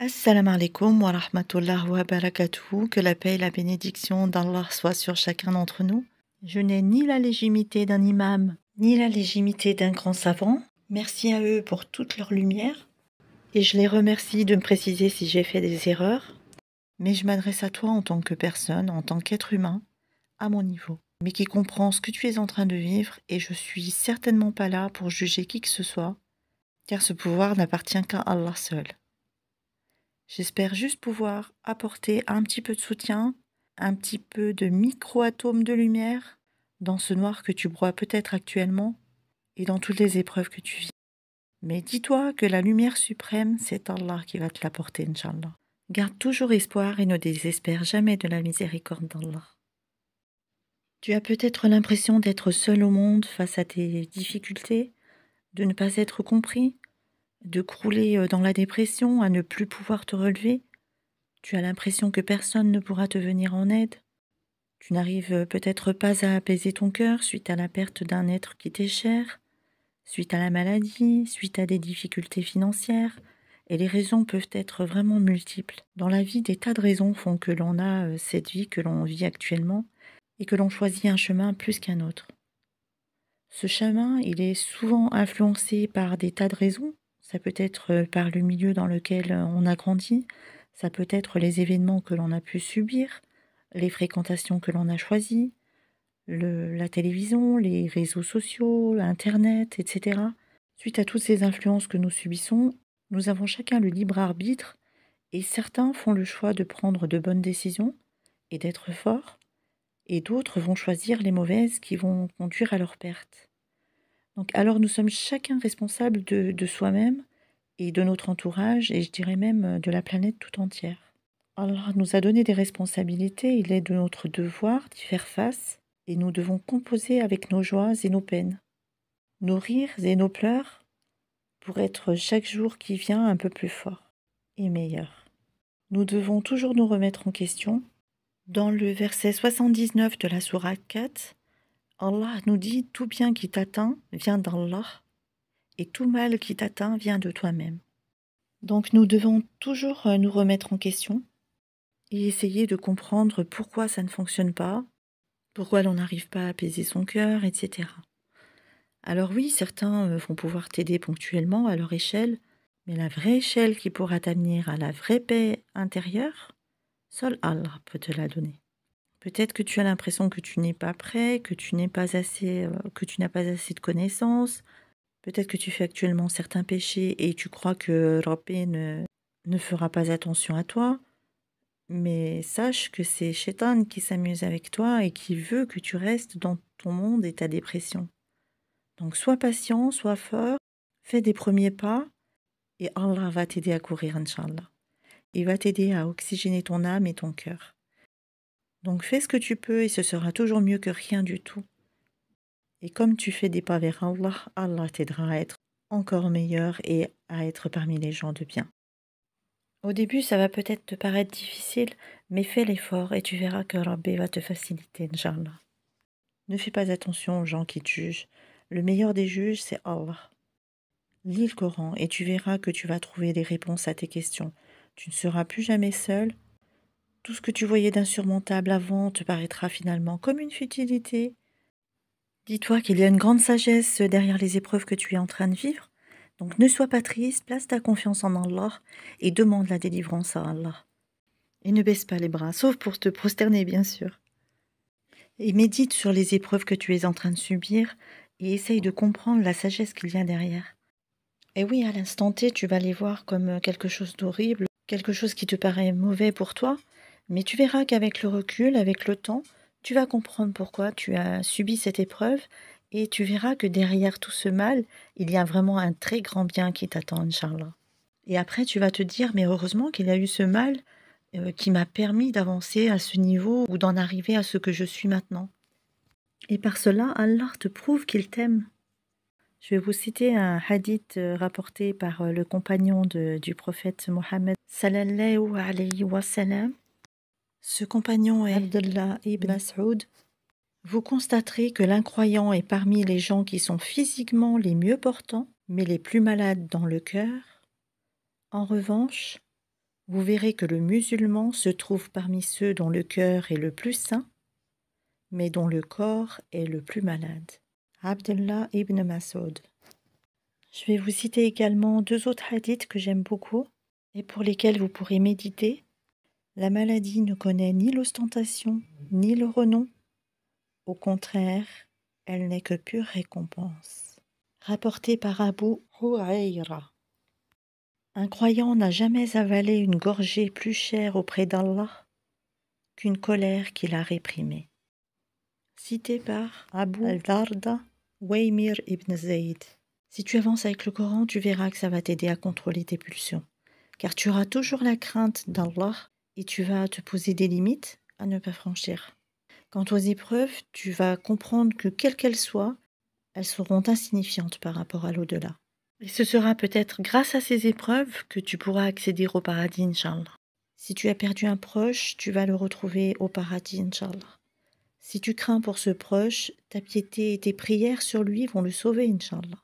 Assalamu alaikum wa rahmatullah wa barakatuhu, que la paix et la bénédiction d'Allah soient sur chacun d'entre nous. Je n'ai ni la légitimité d'un imam, ni la légitimité d'un grand savant. Merci à eux pour toute leur lumière. Et je les remercie de me préciser si j'ai fait des erreurs. Mais je m'adresse à toi en tant que personne, en tant qu'être humain, à mon niveau, mais qui comprend ce que tu es en train de vivre, et je suis certainement pas là pour juger qui que ce soit, car ce pouvoir n'appartient qu'à Allah seul. J'espère juste pouvoir apporter un petit peu de soutien, un petit peu de micro-atomes de lumière dans ce noir que tu broies peut-être actuellement et dans toutes les épreuves que tu vis. Mais dis-toi que la lumière suprême, c'est Allah qui va te l'apporter, Inch'Allah. Garde toujours espoir et ne désespère jamais de la miséricorde d'Allah. Tu as peut-être l'impression d'être seul au monde face à tes difficultés, de ne pas être compris, de crouler dans la dépression, à ne plus pouvoir te relever. Tu as l'impression que personne ne pourra te venir en aide. Tu n'arrives peut-être pas à apaiser ton cœur suite à la perte d'un être qui t'est cher, suite à la maladie, suite à des difficultés financières. Et les raisons peuvent être vraiment multiples. Dans la vie, des tas de raisons font que l'on a cette vie que l'on vit actuellement et que l'on choisit un chemin plus qu'un autre. Ce chemin, il est souvent influencé par des tas de raisons. Ça peut être par le milieu dans lequel on a grandi, ça peut être les événements que l'on a pu subir, les fréquentations que l'on a choisies, la télévision, les réseaux sociaux, Internet, etc. Suite à toutes ces influences que nous subissons, nous avons chacun le libre arbitre et certains font le choix de prendre de bonnes décisions et d'être forts, et d'autres vont choisir les mauvaises qui vont conduire à leur perte. Donc alors nous sommes chacun responsable de soi-même et de notre entourage, et je dirais même de la planète tout entière. Allah nous a donné des responsabilités, il est de notre devoir d'y faire face, et nous devons composer avec nos joies et nos peines, nos rires et nos pleurs, pour être chaque jour qui vient un peu plus fort et meilleur. Nous devons toujours nous remettre en question. Dans le verset 79 de la sourate 4, Allah nous dit « Tout bien qui t'atteint vient d'Allah, et tout mal qui t'atteint vient de toi-même. » Donc nous devons toujours nous remettre en question et essayer de comprendre pourquoi ça ne fonctionne pas, pourquoi l'on n'arrive pas à apaiser son cœur, etc. Alors oui, certains vont pouvoir t'aider ponctuellement à leur échelle, mais la vraie échelle qui pourra t'amener à la vraie paix intérieure, seul Allah peut te la donner. Peut-être que tu as l'impression que tu n'es pas prêt, que tu n'as pas assez de connaissances. Peut-être que tu fais actuellement certains péchés et tu crois que Rabbi ne fera pas attention à toi. Mais sache que c'est Shaitan qui s'amuse avec toi et qui veut que tu restes dans ton monde et ta dépression. Donc sois patient, sois fort, fais des premiers pas et Allah va t'aider à courir, Inch'Allah. Il va t'aider à oxygéner ton âme et ton cœur. Donc fais ce que tu peux et ce sera toujours mieux que rien du tout. Et comme tu fais des pas vers Allah, Allah t'aidera à être encore meilleur et à être parmi les gens de bien. Au début, ça va peut-être te paraître difficile, mais fais l'effort et tu verras que Rabbi va te faciliter, Inch'Allah. Ne fais pas attention aux gens qui te jugent. Le meilleur des juges, c'est Allah. Lis le Coran et tu verras que tu vas trouver des réponses à tes questions. Tu ne seras plus jamais seul. Tout ce que tu voyais d'insurmontable avant te paraîtra finalement comme une futilité. Dis-toi qu'il y a une grande sagesse derrière les épreuves que tu es en train de vivre. Donc ne sois pas triste, place ta confiance en Allah et demande la délivrance à Allah. Et ne baisse pas les bras, sauf pour te prosterner bien sûr. Et médite sur les épreuves que tu es en train de subir et essaye de comprendre la sagesse qu'il y a derrière. Et oui, à l'instant T, tu vas les voir comme quelque chose d'horrible, quelque chose qui te paraît mauvais pour toi, mais tu verras qu'avec le recul, avec le temps, tu vas comprendre pourquoi tu as subi cette épreuve et tu verras que derrière tout ce mal, il y a vraiment un très grand bien qui t'attend, Inch'Allah. Et après, tu vas te dire, mais heureusement qu'il y a eu ce mal qui m'a permis d'avancer à ce niveau ou d'en arriver à ce que je suis maintenant. Et par cela, Allah te prouve qu'il t'aime. Je vais vous citer un hadith rapporté par le compagnon du prophète Mohammed sallallahu alayhi wa sallam. Ce compagnon est Abdullah ibn Mas'ud. Vous constaterez que l'incroyant est parmi les gens qui sont physiquement les mieux portants, mais les plus malades dans le cœur. En revanche, vous verrez que le musulman se trouve parmi ceux dont le cœur est le plus sain, mais dont le corps est le plus malade. Abdullah ibn Mas'ud. Je vais vous citer également 2 autres hadiths que j'aime beaucoup et pour lesquels vous pourrez méditer. La maladie ne connaît ni l'ostentation, ni le renom. Au contraire, elle n'est que pure récompense. Rapporté par Abu Huraïra. Un croyant n'a jamais avalé une gorgée plus chère auprès d'Allah qu'une colère qu'il a réprimée. Cité par Abu al-Darda, Waymir ibn Zayd. Si tu avances avec le Coran, tu verras que ça va t'aider à contrôler tes pulsions. Car tu auras toujours la crainte d'Allah et tu vas te poser des limites à ne pas franchir. Quant aux épreuves, tu vas comprendre que quelles qu'elles soient, elles seront insignifiantes par rapport à l'au-delà. Et ce sera peut-être grâce à ces épreuves que tu pourras accéder au paradis, Inch'Allah. Si tu as perdu un proche, tu vas le retrouver au paradis, Inch'Allah. Si tu crains pour ce proche, ta piété et tes prières sur lui vont le sauver, Inch'Allah.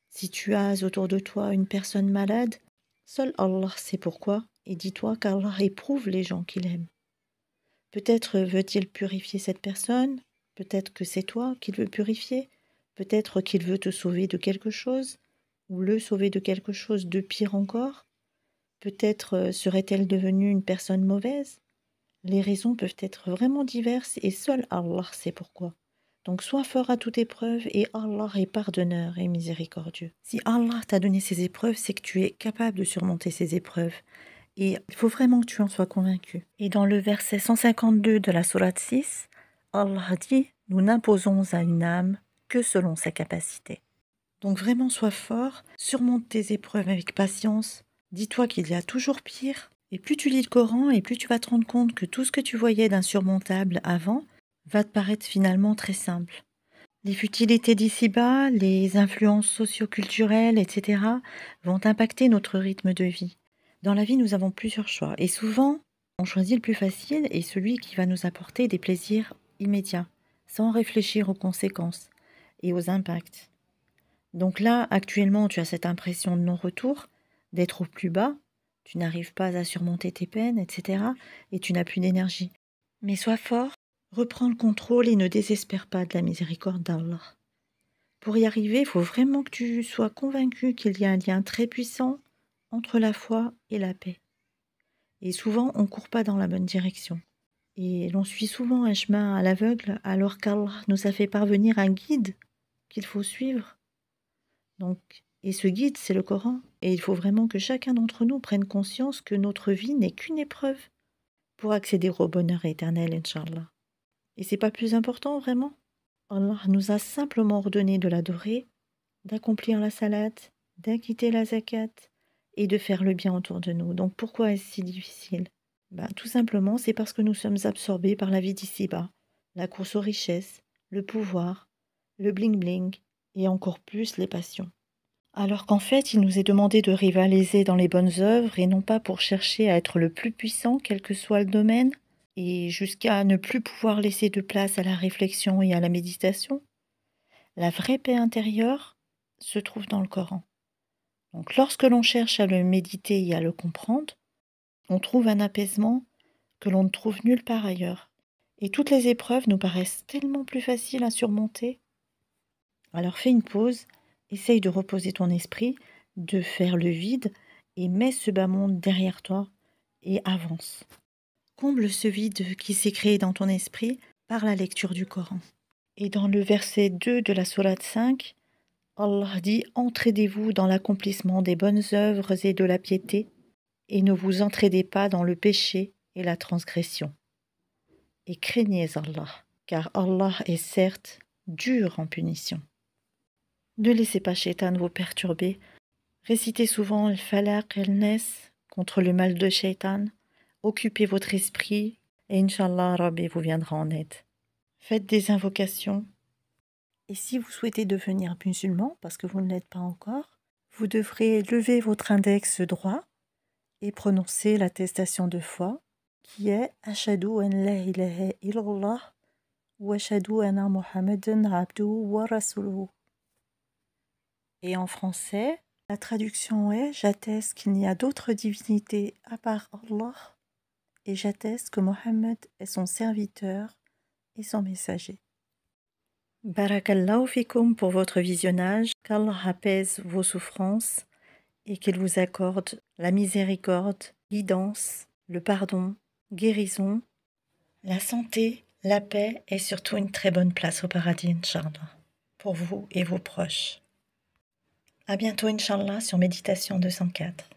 Si tu as autour de toi une personne malade, seul Allah sait pourquoi, et dis-toi qu'Allah éprouve les gens qu'il aime. Peut-être veut-il purifier cette personne, peut-être que c'est toi qu'il veut purifier, peut-être qu'il veut te sauver de quelque chose, ou le sauver de quelque chose de pire encore. Peut-être serait-elle devenue une personne mauvaise. Les raisons peuvent être vraiment diverses et seul Allah sait pourquoi. Donc sois fort à toute épreuve et Allah est pardonneur et miséricordieux. Si Allah t'a donné ces épreuves, c'est que tu es capable de surmonter ces épreuves. Et il faut vraiment que tu en sois convaincu. Et dans le verset 152 de la sourate 6, Allah dit « Nous n'imposons à une âme que selon sa capacité ». Donc vraiment sois fort, surmonte tes épreuves avec patience. Dis-toi qu'il y a toujours pire. Et plus tu lis le Coran et plus tu vas te rendre compte que tout ce que tu voyais d'insurmontable avant va te paraître finalement très simple. Les futilités d'ici-bas, les influences socio-culturelles, etc. vont impacter notre rythme de vie. Dans la vie, nous avons plusieurs choix. Et souvent, on choisit le plus facile et celui qui va nous apporter des plaisirs immédiats, sans réfléchir aux conséquences et aux impacts. Donc là, actuellement, tu as cette impression de non-retour, d'être au plus bas, tu n'arrives pas à surmonter tes peines, etc. et tu n'as plus d'énergie. Mais sois fort, reprends le contrôle et ne désespère pas de la miséricorde d'Allah. Pour y arriver, il faut vraiment que tu sois convaincu qu'il y a un lien très puissant entre la foi et la paix. Et souvent, on ne court pas dans la bonne direction. Et l'on suit souvent un chemin à l'aveugle alors qu'Allah nous a fait parvenir un guide qu'il faut suivre. Et ce guide, c'est le Coran. Et il faut vraiment que chacun d'entre nous prenne conscience que notre vie n'est qu'une épreuve pour accéder au bonheur éternel, Inch'Allah. Et c'est pas plus important, vraiment. Allah nous a simplement ordonné de l'adorer, d'accomplir la salade, d'acquitter la zakat et de faire le bien autour de nous. Donc pourquoi est-ce si difficile? Tout simplement, c'est parce que nous sommes absorbés par la vie d'ici-bas, la course aux richesses, le pouvoir, le bling-bling et encore plus les passions. Alors qu'en fait, il nous est demandé de rivaliser dans les bonnes œuvres et non pas pour chercher à être le plus puissant, quel que soit le domaine, et jusqu'à ne plus pouvoir laisser de place à la réflexion et à la méditation. La vraie paix intérieure se trouve dans le Coran. Donc lorsque l'on cherche à le méditer et à le comprendre, on trouve un apaisement que l'on ne trouve nulle part ailleurs. Et toutes les épreuves nous paraissent tellement plus faciles à surmonter. Alors fais une pause, essaye de reposer ton esprit, de faire le vide et mets ce bas monde derrière toi et avance. Comble ce vide qui s'est créé dans ton esprit par la lecture du Coran. Et dans le verset 2 de la sourate 5, Allah dit « Entraidez-vous dans l'accomplissement des bonnes œuvres et de la piété, et ne vous entraidez pas dans le péché et la transgression. Et craignez Allah, car Allah est certes dur en punition. » Ne laissez pas Shaitan vous perturber. Récitez souvent le Falaq et le Nas contre le mal de Shaitan. Occupez votre esprit et Inch'Allah, Rabbi vous viendra en aide. Faites des invocations. Et si vous souhaitez devenir musulman, parce que vous ne l'êtes pas encore, vous devrez lever votre index droit et prononcer l'attestation de foi qui est « Ashhadu an la ilaha illallah wa ashhadu anna Muhammadan abduhu wa rasuluhu ». Et en français, La traduction est « J'atteste qu'il n'y a d'autre divinité à part Allah et j'atteste que Mohammed est son serviteur et son messager. » Barakallahu fikum pour votre visionnage, qu'Allah apaise vos souffrances et qu'il vous accorde la miséricorde, guidance, le pardon, guérison, la santé, la paix et surtout une très bonne place au paradis, Inch'Allah, pour vous et vos proches. À bientôt, Inch'Allah, sur Méditation 204.